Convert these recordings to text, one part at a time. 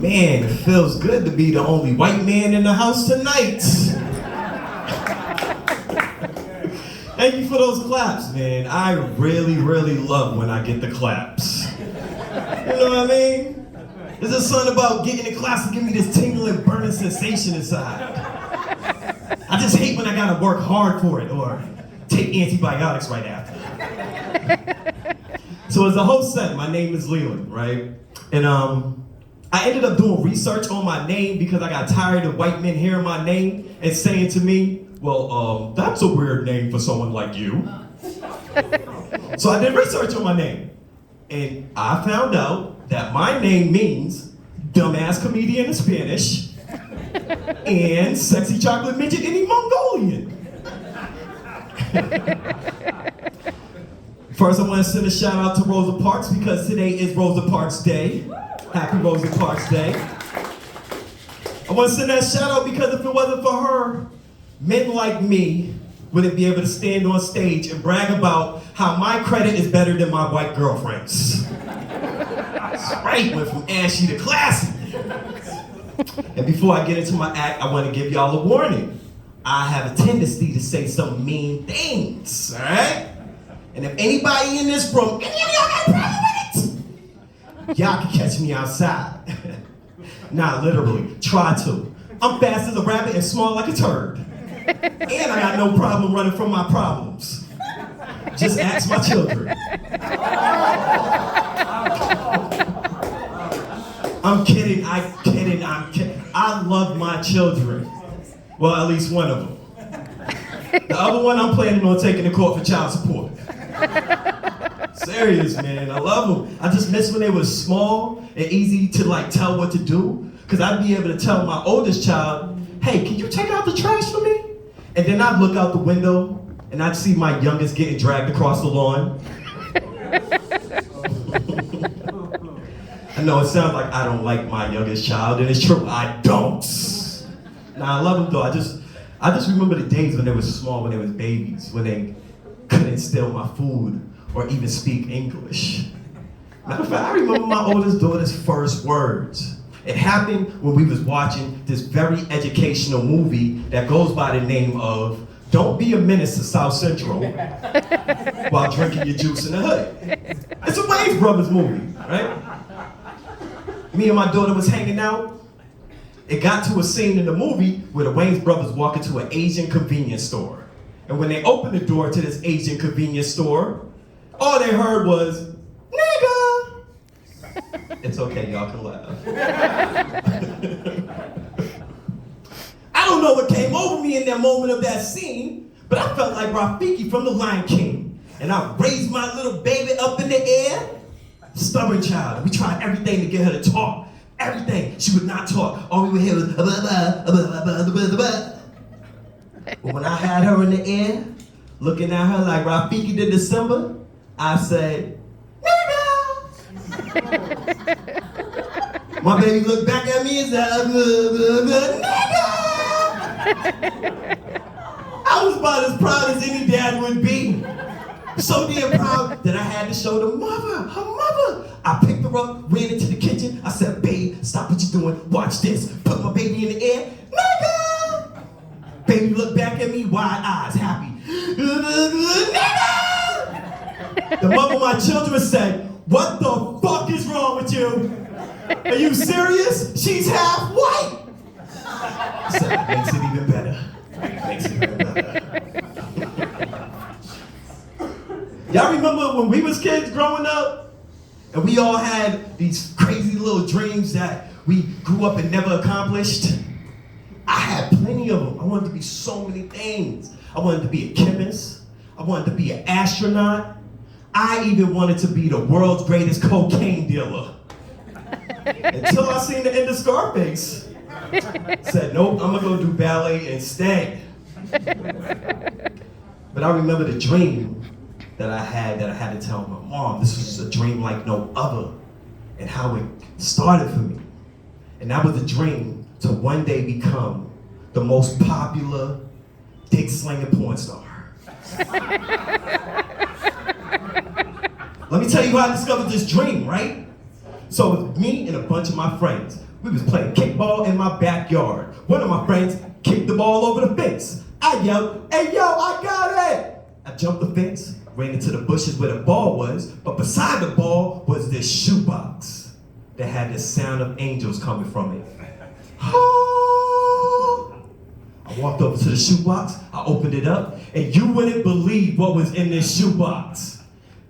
Man, it feels good to be the only white man in the house tonight. Thank you for those claps, man. I really, really love when I get the claps. You know what I mean? There's just something about getting the claps to give me this tingling, burning sensation inside. I just hate when I gotta work hard for it or take antibiotics right after. So as a host said, my name is Leland, right? And I ended up doing research on my name because I got tired of white men hearing my name and saying to me, well, that's a weird name for someone like you. So I did research on my name. And I found out that my name means dumbass comedian in Spanish and sexy chocolate midget in Mongolian. First, I want to send a shout out to Rosa Parks because today is Rosa Parks Day. Happy Rosa Parks Day. I want to send that shout out because if it wasn't for her, men like me wouldn't be able to stand on stage and brag about how my credit is better than my white girlfriend's. That's right, went from ashy to classy. And before I get into my act, I want to give y'all a warning. I have a tendency to say some mean things, all right? And if anybody in this room, any of y'all got a problem with it? Y'all can catch me outside. Nah, literally, try to. I'm fast as a rabbit and small like a turd. And I got no problem running from my problems. Just ask my children. I'm kidding. I love my children. Well, at least one of them. The other one I'm planning on taking to court for child support. Serious, man. I love them. I just miss when they were small and easy to tell what to do. Because I'd be able to tell my oldest child, hey, can you take out the trash for me? And then I'd look out the window and I'd see my youngest getting dragged across the lawn. I know it sounds like I don't like my youngest child, and it's true, I don't. Nah, I love them though. I just remember the days when they were small, when they was babies, when they couldn't steal my food or even speak English. Matter of fact, I remember my oldest daughter's first words. It happened when we was watching this very educational movie that goes by the name of Don't Be a Menace to South Central while drinking your juice in the hood. It's a Wayans Brothers movie, right? Me and my daughter was hanging out. It got to a scene in the movie where the Wayans Brothers walk into an Asian convenience store. And when they opened the door to this Asian convenience store, all they heard was, nigga! It's okay, y'all can laugh. I don't know what came over me in that moment of that scene, but I felt like Rafiki from The Lion King. And I raised my little baby up in the air. Stubborn child. We tried everything to get her to talk. Everything. She would not talk. All we would hear was blah, blah, blah, blah, blah, blah. But when I had her in the air, looking at her like Rafiki did December, I said, nigga! My baby looked back at me and said, nigga! I was about as proud as any dad would be. So damn proud that I had to show her mother. I picked her up, ran into the kitchen. I said, babe, stop what you're doing. Watch this. Put my baby in the air. Nigga! Baby looked back at me, wide eyes, happy. Nigga! The mother of my children said, what the fuck is wrong with you? Are you serious? She's half white. I said, that makes it even better. Y'all remember when we was kids growing up? And we all had these crazy little dreams that we grew up and never accomplished? I had plenty of them. I wanted to be so many things. I wanted to be a chemist. I wanted to be an astronaut. I even wanted to be the world's greatest cocaine dealer. Until I seen the end of Scarface. Said, nope, I'm gonna go do ballet instead. But I remember the dream that I had to tell my mom. This was a dream like no other, and how it started for me. And that was a dream to one day become the most popular dick-slinging porn star. Let me tell you how I discovered this dream, right? So it was me and a bunch of my friends. We was playing kickball in my backyard. One of my friends kicked the ball over the fence. I yelled, "Hey, yo, I got it!" I jumped the fence, ran into the bushes where the ball was, but beside the ball was this shoebox that had the sound of angels coming from it. I walked over to the shoebox, I opened it up, and you wouldn't believe what was in this shoebox.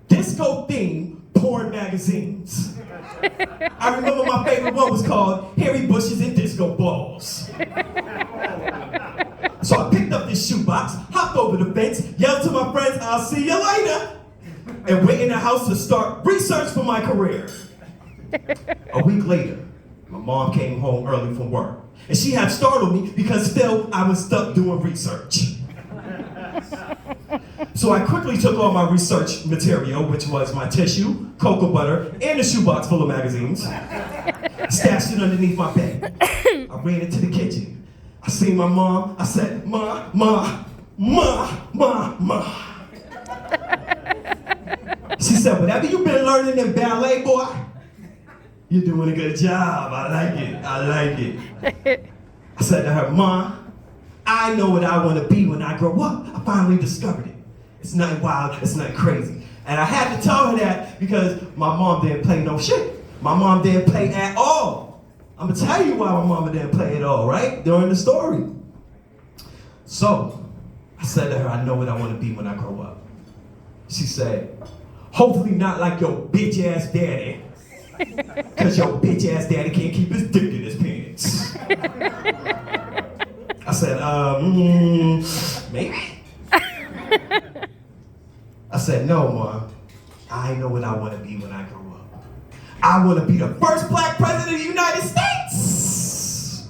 Disco-themed porn magazines. I remember my favorite one was called Hairy Bushes and Disco Balls. So I picked up this shoebox, hopped over the fence, yelled to my friends, "I'll see you later," and went in the house to start research for my career. A week later, my mom came home early from work, and she had startled me because still I was stuck doing research. So I quickly took all my research material, which was my tissue, cocoa butter, and a shoebox full of magazines, stashed it underneath my bed. I ran into the kitchen. I seen my mom. I said, "Ma, ma, ma, ma, ma." She said, "Whatever you've been learning in ballet, boy, you're doing a good job. I like it. I like it." I said to her, "Ma, I know what I want to be when I grow up. I finally discovered it. It's nothing wild. It's nothing crazy." And I had to tell her that because my mom didn't play no shit. My mom didn't play at all. I'm gonna tell you why my mama didn't play at all, right? During the story. So, I said to her, "I know what I want to be when I grow up." She said, "Hopefully not like your bitch ass daddy. Cause your bitch ass daddy can't keep his dick in his pants." I said, maybe. I said, "No, Mom. I know what I want to be when I grow up. I want to be the first black president of the United States."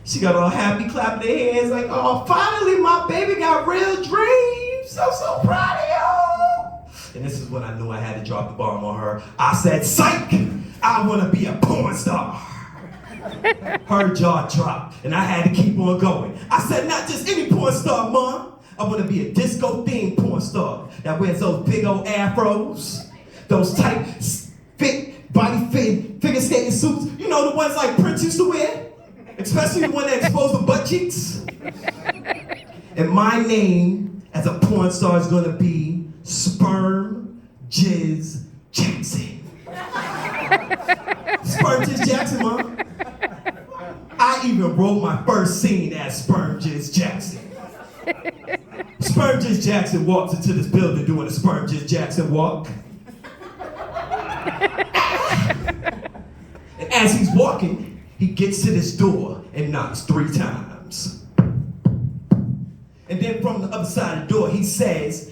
She got all happy, clapping her hands like, "Oh, finally my baby got real dreams. I'm so proud of you." And this is when I knew I had to drop the bomb on her. I said, "Psych, I want to be a porn star." Her jaw dropped, and I had to keep on going. I said, "Not just any porn star, Mom. I want to be a disco-themed porn star that wears those big old afros, those tight, fit, body-fit, figure skating suits. You know, the ones like Prince used to wear, especially the one that exposed the butt cheeks. And my name as a porn star is going to be Sperm Jizz Jackson." Sperm Jizz Jackson, Mom. I even wrote my first scene as Sperm Jizz Jackson. Sperm Jizz Jackson walks into this building doing a Sperm Jizz Jackson walk. And as he's walking, he gets to this door and knocks 3 times. And then from the other side of the door, he says,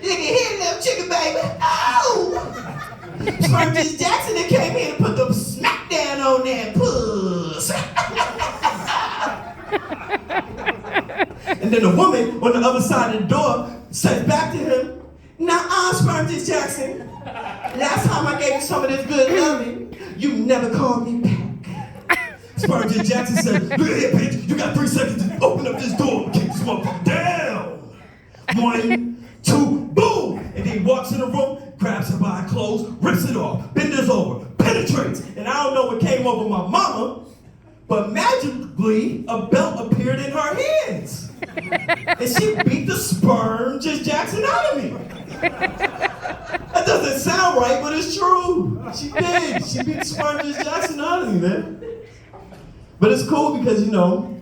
"You can hear little chicken baby. Oh!" Sperm Jizz Jackson that came here and put the smack down on that puss. And then the woman on the other side of the door says back to him, "Nah, Sperm Jizz Jackson. Last time I gave you some of this good loving, you never called me back." Sperm Jizz Jackson said, "Look here, bitch. You got 3 seconds to open up this door and kick this motherfucker down. 1, 2, boom!" And then he walks in the room, grabs her by her clothes, rips it off, bends over, penetrates. And I don't know what came over my mama, but magically a belt appeared in her hands. And she beat the Sperm Jizz Jackson out of me. That doesn't sound right, but it's true. She did. She beat the Sperm Jizz Jackson out of me, man. But it's cool because, you know,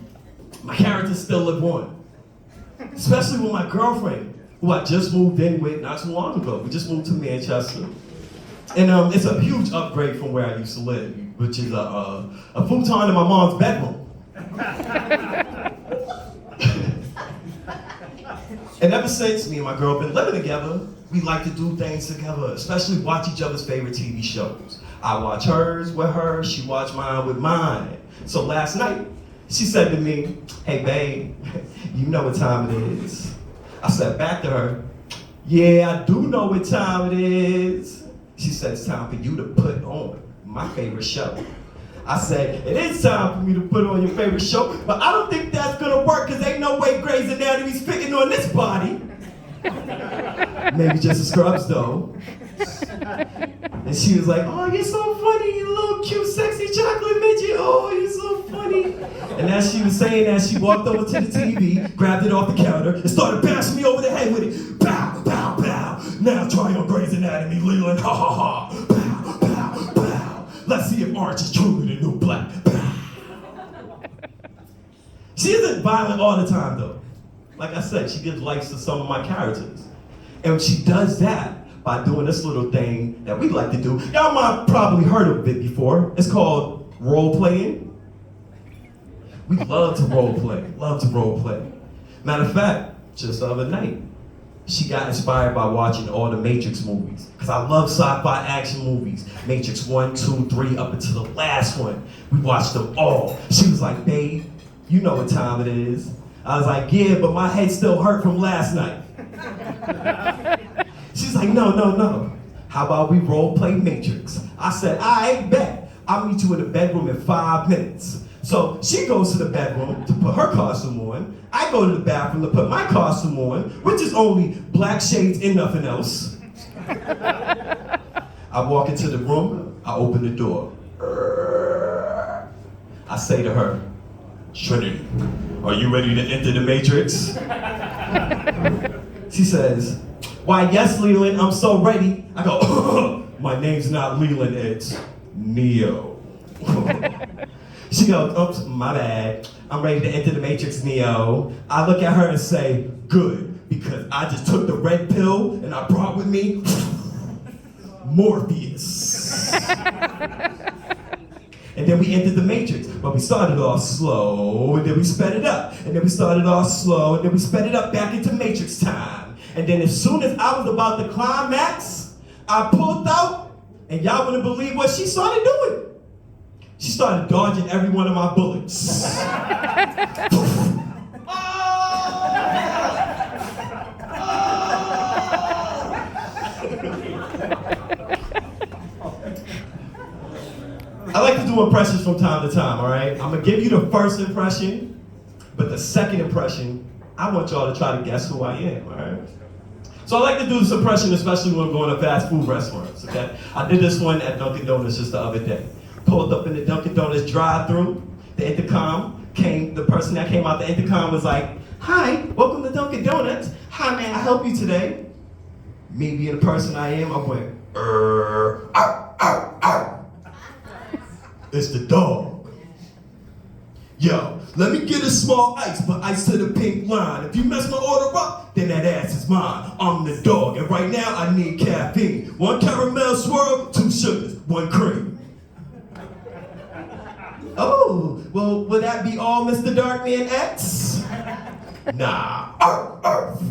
my characters still live on. Especially with my girlfriend, who I just moved in with not too long ago. We just moved to Manchester. And it's a huge upgrade from where I used to live, which is a futon in my mom's bedroom. And ever since me and my girl have been living together, we like to do things together, especially watch each other's favorite TV shows. I watch hers with her, she watch mine with mine. So last night, she said to me, "Hey babe, you know what time it is." I said back to her, "Yeah, I do know what time it is." She said, "It's time for you to put on my favorite show." I said, "It is time for me to put on your favorite show, but I don't think that's gonna work because ain't no way Grey's Anatomy's fitting on this body." Maybe just a Scrubs though. And she was like, "Oh, you're so funny, you little cute, sexy chocolate midget. Oh, And as she was saying that, she walked over to the TV, grabbed it off the counter, and started bashing me over the head with it. Pow, pow, pow. Now try on Grey's Anatomy, Leland. Ha ha ha. Pow, pow, pow. Let's see if orange is truly the new black. Pow. She isn't violent all the time, though. Like I said, she gives likes to some of my characters. And she does that by doing this little thing that we like to do. Y'all might probably heard of it before. It's called role playing. We love to role play, love to role play. Matter of fact, just the other night, she got inspired by watching all the Matrix movies. Because I love sci-fi action movies. Matrix 1, 2, 3, up until the last one. We watched them all. She was like, babe, you know what time it is. I was like, yeah, but my head still hurt from last night. She's like, no. How about we role play Matrix? I said, I bet. I'll meet you in the bedroom in 5 minutes. So she goes to the bedroom to put her costume on. I go to the bathroom to put my costume on, which is only black shades and nothing else. I walk into the room, I open the door. I say to her, Trinity, are you ready to enter the Matrix? She says, why, yes, Leland, I'm so ready. I go, my name's not Leland, it's Neo. She goes, oops, my bad. I'm ready to enter the Matrix, Neo. I look at her and say, good, because I just took the red pill and I brought with me Morpheus. And then we entered the Matrix, but we started off slow, and then we sped it up. And then we started off slow, and then we sped it up back into Matrix time. And then as soon as I was about to climax, I pulled out, and y'all wouldn't believe what she started doing. She started dodging every one of my bullets. I like to do impressions from time to time, all right? I'm gonna give you the first impression, but the second impression, I want y'all to try to guess who I am, all right? So I like to do this impression, especially when I'm going to fast food restaurants, okay? I did this one at Dunkin' Donuts just the other day. Pulled up in the Dunkin' Donuts drive-thru. The intercom came, the person that came out the intercom was like, hi, welcome to Dunkin' Donuts. How may I help you today? Me being the person I am, I went, ow, ow, ow. It's the dog. Yo, let me get a small ice, but ice to the pink line. If you mess my order up, then that ass is mine. I'm the dog, and right now I need caffeine. 1 caramel swirl, 2 sugars, 1 cream. Oh, well, would that be all, Mr. Darkman X? Nah, arf.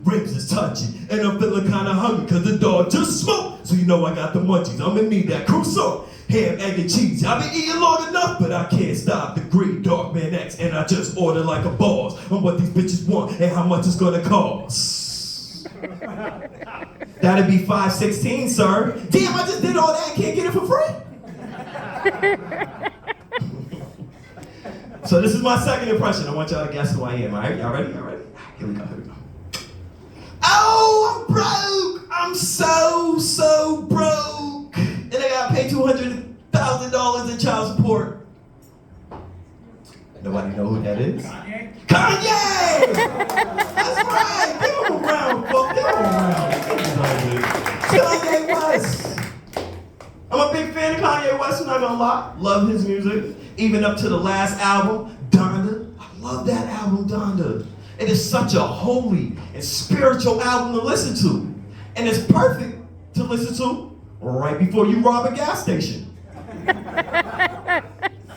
Ribs is touchy, and I'm feeling kinda hungry, cause the dog just smoked. So you know I got the munchies, I'm gonna need that croissant. Ham, egg, and cheese. I've been eating long enough, but I can't stop the greed, Darkman X, and I just order like a boss on what these bitches want and how much it's gonna cost. That'd be $5.16, sir. Damn, I just did all that, can't get it for free? So this is my second impression. I want y'all to guess who I am, all right? Y'all ready? Here we go. Oh, I'm broke! I'm so broke! And I gotta pay $200,000 in child support. Nobody know who that is? Kanye! That's right! Give him a round, folks. Give him a round. Kanye West. I'm a big fan of Kanye West, I'm not gonna lie. Love his music. Even up to the last album, Donda. I love that album, Donda. It is such a holy and spiritual album to listen to. And it's perfect to listen to right before you rob a gas station.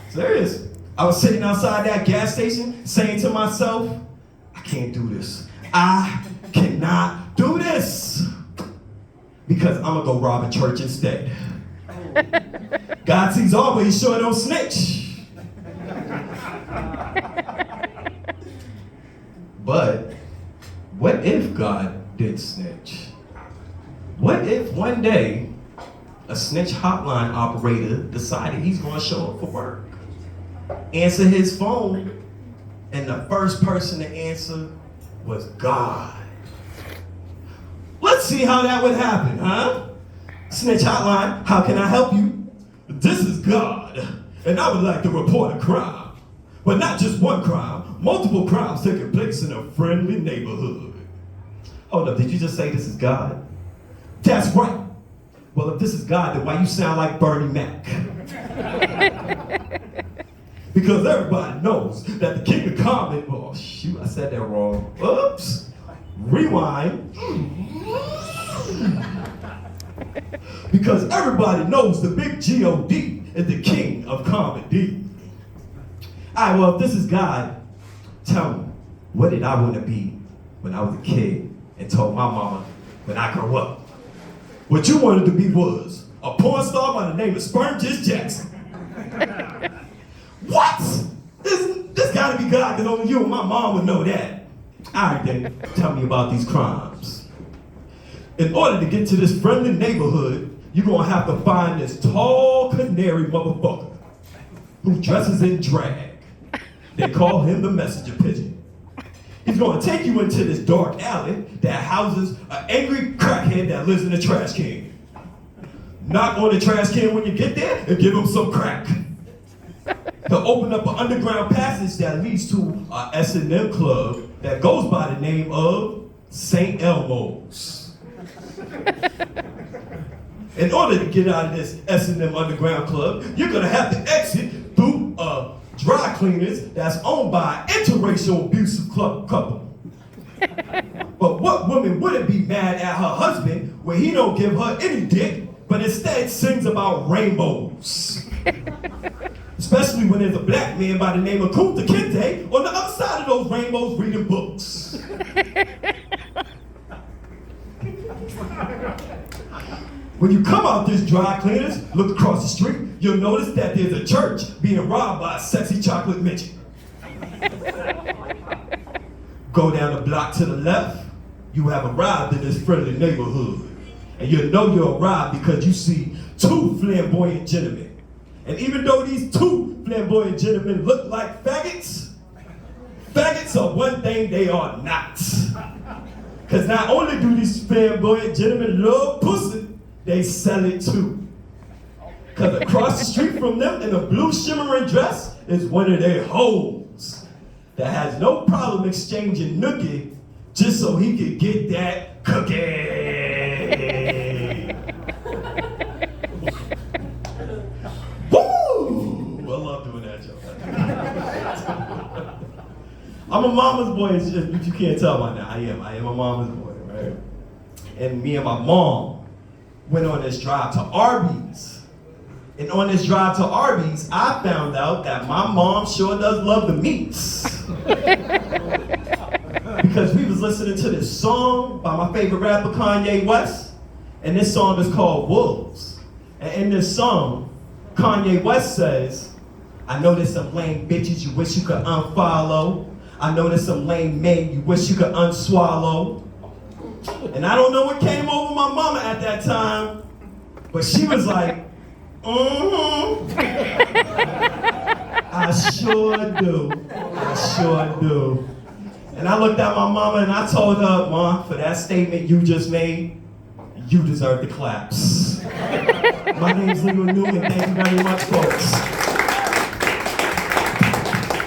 Serious. I was sitting outside that gas station saying to myself, I can't do this. I cannot do this. Because I'm gonna go rob a church instead. God sees all, but he sure don't snitch. But what if God did snitch? What if one day a snitch hotline operator decided he's going to show up for work, answer his phone, and the first person to answer was God? Let's see how that would happen, huh? Snitch hotline, how can I help you? This is God, and I would like to report a crime. But not just one crime, multiple crimes taking place in a friendly neighborhood. Hold up, did you just say this is God? That's right. Well, if this is God, then why you sound like Bernie Mac? Because everybody knows that the king of comedy, oh shoot, I said that wrong. Oops. Rewind. Because everybody knows the big G-O-D is the king of comedy. All right, well, if this is God, tell me, what did I want to be when I was a kid and told my mama when I grew up? What you wanted to be was a porn star by the name of Spermgist Jackson. What? This gotta be God, because only you and my mom would know that. All right, then, tell me about these crimes. In order to get to this friendly neighborhood, you're gonna have to find this tall canary motherfucker who dresses in drag. They call him the messenger pigeon. He's gonna take you into this dark alley that houses an angry crackhead that lives in a trash can. Knock on the trash can when you get there and give him some crack. He'll open up an underground passage that leads to a S&M club that goes by the name of St. Elmo's. In order to get out of this S&M underground club, you're gonna have to exit through a dry cleaners that's owned by an interracial abusive couple. But what woman wouldn't be mad at her husband when he don't give her any dick, but instead sings about rainbows? Especially when there's a black man by the name of Kunta Kinte on the other side of those rainbows reading books. When you come out this dry cleaners, look across the street, you'll notice that there's a church being robbed by a sexy chocolate midget. Go down the block to the left, you have arrived in this friendly neighborhood. And you'll know you arrived because you see two flamboyant gentlemen. And even though these two flamboyant gentlemen look like faggots, faggots are one thing they are not. Because not only do these flamboyant gentlemen love pussy, they sell it too. Because across the street from them in a blue shimmering dress is one of their hoes that has no problem exchanging nookie just so he could get that cookie. Woo! I love doing that joke. I'm a mama's boy, if you can't tell by now. I am a mama's boy, right? And me and my mom went on this drive to Arby's. And on this drive to Arby's, I found out that my mom sure does love the meats. Because we was listening to this song by my favorite rapper, Kanye West. And this song is called Wolves. And in this song, Kanye West says, I know there's some lame bitches you wish you could unfollow. I know there's some lame men you wish you could unswallow. And I don't know what came over my mama at that time, but she was like, I sure do. I sure do. And I looked at my mama and I told her, Ma, for that statement you just made, you deserve the claps. My name's Leland. Thank you very much, folks.